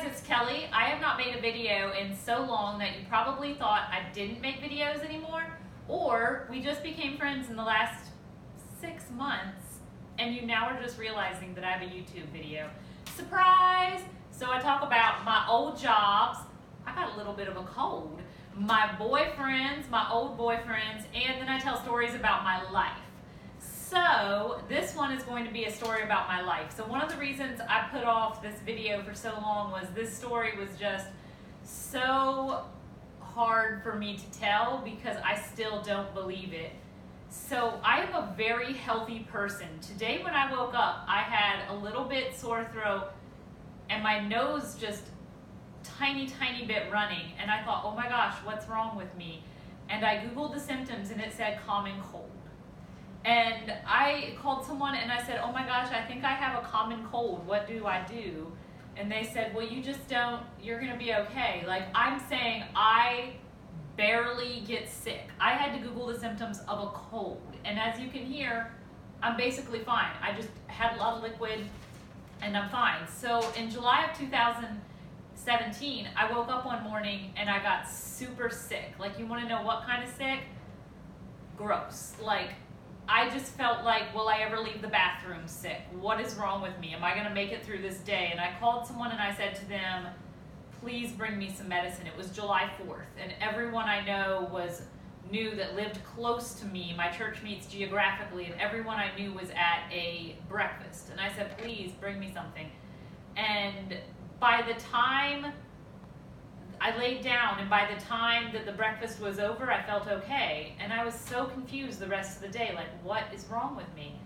guys, it's Kelly. I have not made a video in so long that you probably thought I didn't make videos anymore, or we just became friends in the last 6 months and you now are just realizing that I have a YouTube video. Surprise! So I talk about my old jobs. I got a little bit of a cold. My boyfriends, my old boyfriends, and then I tell stories about my life. So this one is going to be a story about my life. So one of the reasons I put off this video for so long was this story was just so hard for me to tell because I still don't believe it. So I am a very healthy person. Today when I woke up, I had a little bit sore throat and my nose just tiny bit running, and I thought, oh my gosh, what's wrong with me? And I googled the symptoms and it said common cold. And I called someone and I said, oh my gosh, I think I have a common cold. What do I do? And they said, well, you just don't, you're gonna be okay. Like, I'm saying I barely get sick. I had to Google the symptoms of a cold. And as you can hear, I'm basically fine. I just had a lot of liquid and I'm fine. So in July of 2017, I woke up one morning and I got super sick. Like, you wanna know what kind of sick? Gross. Like, I just felt like, will I ever leave the bathroom sick? What is wrong with me? Am I gonna make it through this day? And I called someone and I said to them, please bring me some medicine. It was July 4th, and everyone I know knew that lived close to me. My church meets geographically, and everyone I knew was at a breakfast. And I said, please bring me something. And by the time I laid down, and by the time that the breakfast was over, I felt okay. And I was so confused the rest of the day, like, what is wrong with me?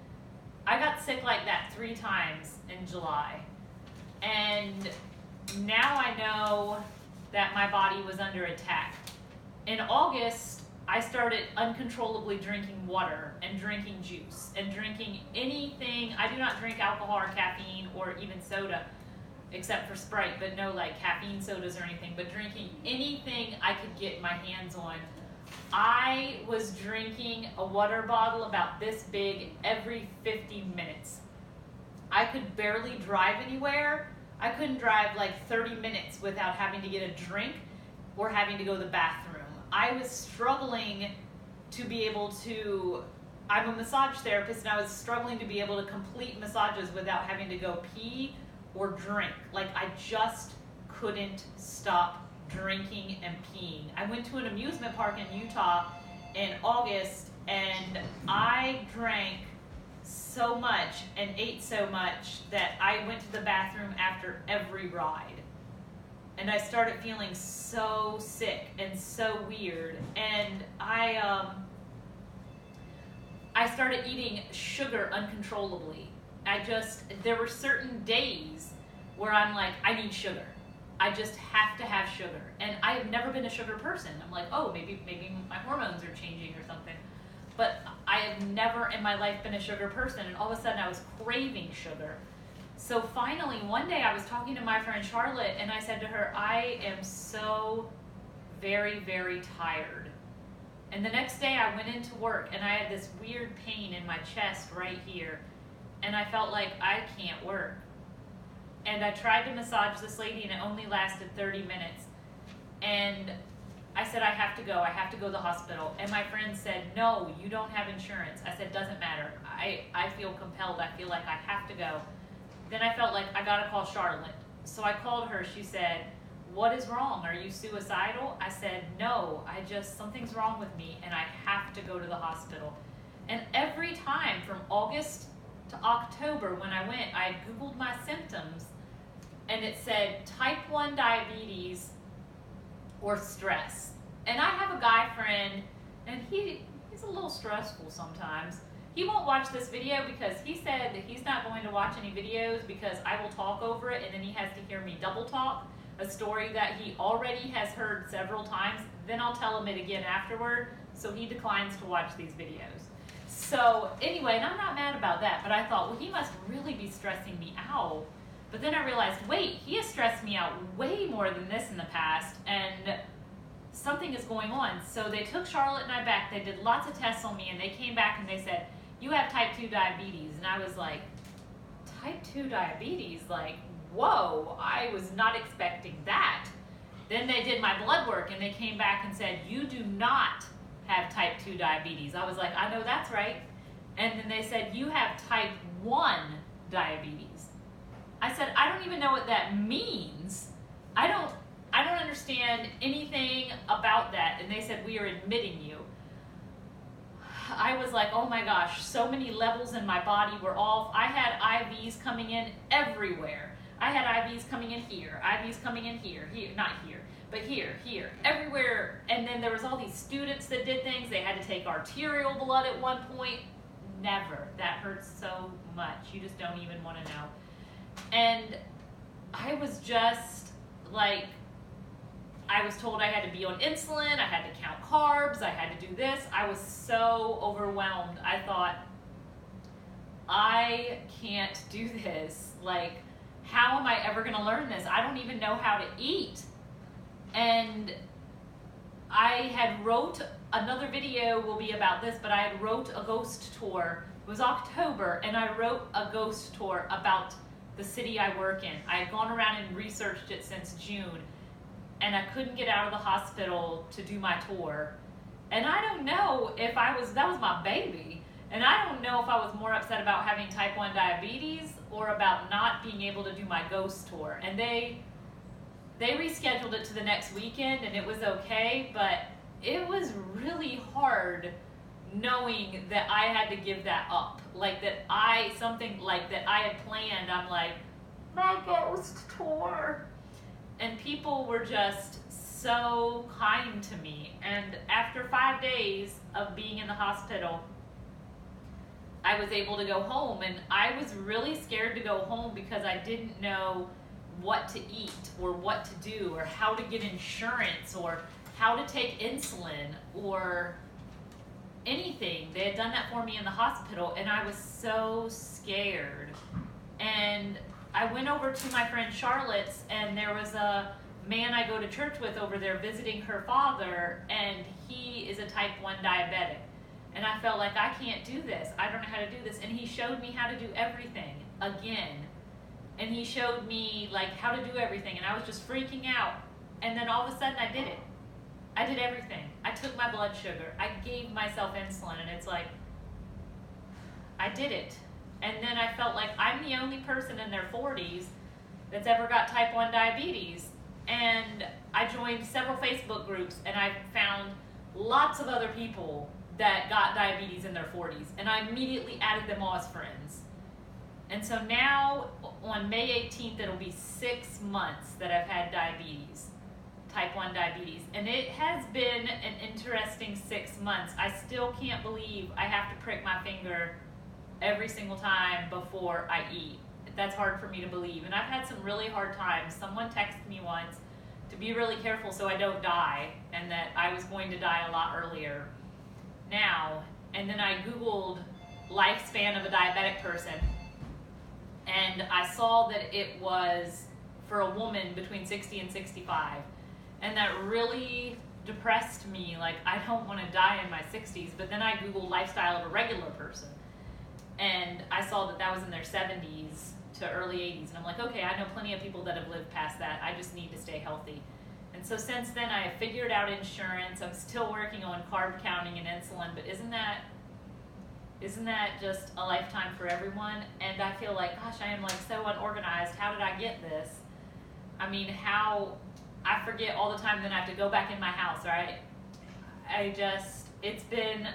I got sick like that 3 times in July. And now I know that my body was under attack. In August, I started uncontrollably drinking water and drinking juice and drinking anything. I do not drink alcohol or caffeine or even soda, except for Sprite, but no like caffeine sodas or anything, but drinking anything I could get my hands on. I was drinking a water bottle about this big every 50 minutes. I could barely drive anywhere. I couldn't drive like 30 minutes without having to get a drink or having to go to the bathroom. I was struggling to be able to, I'm a massage therapist, and I was struggling to be able to complete massages without having to go pee or drink. Like, I just couldn't stop drinking and peeing. I went to an amusement park in Utah in August and I drank so much and ate so much that I went to the bathroom after every ride. And I started feeling so sick and so weird. And I started eating sugar uncontrollably. There were certain days where I'm like, I need sugar. I just have to have sugar. And I have never been a sugar person. I'm like, oh, maybe my hormones are changing or something. But I have never in my life been a sugar person, and all of a sudden I was craving sugar. So finally, one day I was talking to my friend Charlotte, and I said to her, I am so very tired. And the next day I went into work and I had this weird pain in my chest right here. And I felt like I can't work. And I tried to massage this lady and it only lasted 30 minutes. And I said, I have to go to the hospital. And my friend said, no, you don't have insurance. I said, doesn't matter. I feel compelled. I feel like I have to go. Then I felt like I gotta call Charlotte. So I called her. She said, what is wrong? Are you suicidal? I said, no, something's wrong with me and I have to go to the hospital. And every time from August to October when I went, I Googled my symptoms and it said type 1 diabetes or stress. And I have a guy friend and he's a little stressful sometimes. He won't watch this video because he said that he's not going to watch any videos because I will talk over it and then he has to hear me double talk a story that he already has heard several times. Then I'll tell him it again afterward, so he declines to watch these videos. So anyway, and I'm not mad about that, but I thought, well, he must really be stressing me out. But then I realized, wait, he has stressed me out way more than this in the past, and something is going on. So they took Charlotte and I back. They did lots of tests on me, and they came back and they said, you have type 2 diabetes. And I was like, type 2 diabetes? Like, whoa, I was not expecting that. Then they did my blood work and they came back and said, you do not have type 2 diabetes. I was like, I know that's right. And then they said, you have type 1 diabetes. I said, I don't even know what that means. I don't understand anything about that. And they said, we are admitting you. I was like, oh my gosh, so many levels in my body were off. I had IVs coming in everywhere. I had IVs coming in here, IVs coming in here, not here, but here, everywhere. And then there was all these students that did things. They had to take arterial blood at one point. Never. That hurts so much. You just don't even want to know. And I was just like, I was told I had to be on insulin, I had to count carbs, I had to do this. I was so overwhelmed. I thought, I can't do this. Like, how am I ever going to learn this? I don't even know how to eat. And I had wrote, another video will be about this, but I had wrote a ghost tour. It was October, and I wrote a ghost tour about the city I work in. I had gone around and researched it since June, and I couldn't get out of the hospital to do my tour. And I don't know if that was my baby. And I don't know if I was more upset about having type 1 diabetes or about not being able to do my ghost tour. And they rescheduled it to the next weekend, and it was okay, but it was really hard knowing that I had to give that up. Like something like that I had planned, I'm like, my ghost tour. And people were just so kind to me. And after 5 days of being in the hospital, I was able to go home, and I was really scared to go home because I didn't know what to eat or what to do or how to get insurance or how to take insulin or anything. They had done that for me in the hospital, and I was so scared. And I went over to my friend Charlotte's, and there was a man I go to church with over there visiting her father, and he is a type 1 diabetic. And I felt like, I can't do this. I don't know how to do this. And he showed me how to do everything again. And he showed me like how to do everything, and I was just freaking out. And then all of a sudden I did it. I did everything. I took my blood sugar. I gave myself insulin, and it's like, I did it. And then I felt like I'm the only person in their 40s that's ever got type 1 diabetes. And I joined several Facebook groups, and I found lots of other people that got diabetes in their 40s, and I immediately added them all as friends. And so now on May 18th, it'll be 6 months that I've had diabetes, type 1 diabetes. And it has been an interesting 6 months. I still can't believe I have to prick my finger every single time before I eat. That's hard for me to believe. And I've had some really hard times. Someone texted me once to be really careful so I don't die, and that I was going to die a lot earlier now. And then I Googled lifespan of a diabetic person, and I saw that it was for a woman between 60 and 65. And that really depressed me. Like, I don't want to die in my 60s. But then I Googled lifestyle of a regular person, and I saw that that was in their 70s to early 80s. And I'm like, okay, I know plenty of people that have lived past that. I just need to stay healthy. And so since then, I have figured out insurance. I'm still working on carb counting and insulin, but isn't that just a lifetime for everyone? And I feel like, gosh, I am like so unorganized. How did I get this? I mean, I forget all the time, then I have to go back in my house, right? It's been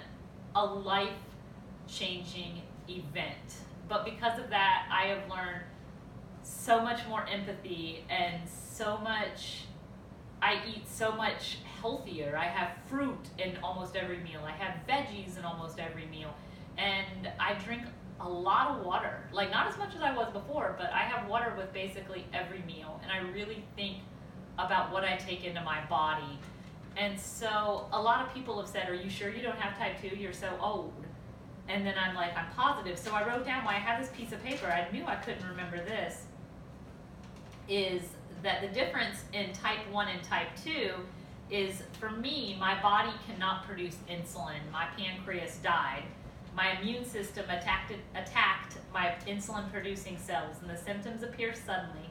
a life-changing event. But because of that, I have learned so much more empathy, and I eat so much healthier. I have fruit in almost every meal. I have veggies in almost every meal. And I drink a lot of water. Like, not as much as I was before, but I have water with basically every meal. And I really think about what I take into my body. And so a lot of people have said, are you sure you don't have type 2? You're so old. And then I'm like, I'm positive. So I wrote down, why I have this piece of paper, I knew I couldn't remember this, is that the difference in type 1 and type 2 is, for me, my body cannot produce insulin. My pancreas died. My immune system attacked my insulin-producing cells, and the symptoms appear suddenly.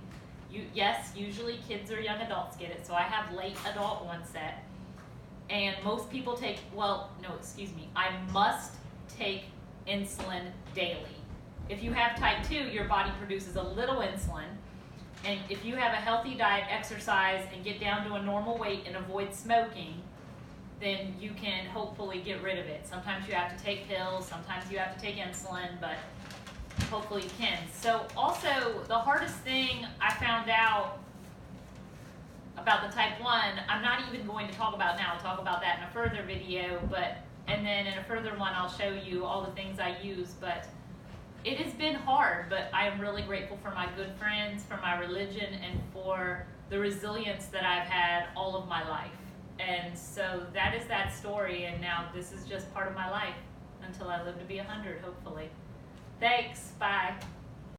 Yes, usually kids or young adults get it, so I have late adult onset. And most people take, well, no, excuse me, I must take insulin daily. If you have type 2, your body produces a little insulin. And if you have a healthy diet, exercise, and get down to a normal weight and avoid smoking, then you can hopefully get rid of it. Sometimes you have to take pills, sometimes you have to take insulin, but hopefully you can. So also, the hardest thing I found out about the type 1, I'm not even going to talk about now. I'll talk about that in a further video, and then in a further one I'll show you all the things I use, but it has been hard, but I am really grateful for my good friends, for my religion, and for the resilience that I've had all of my life. And so that is that story, and now this is just part of my life until I live to be 100, hopefully. Thanks, bye.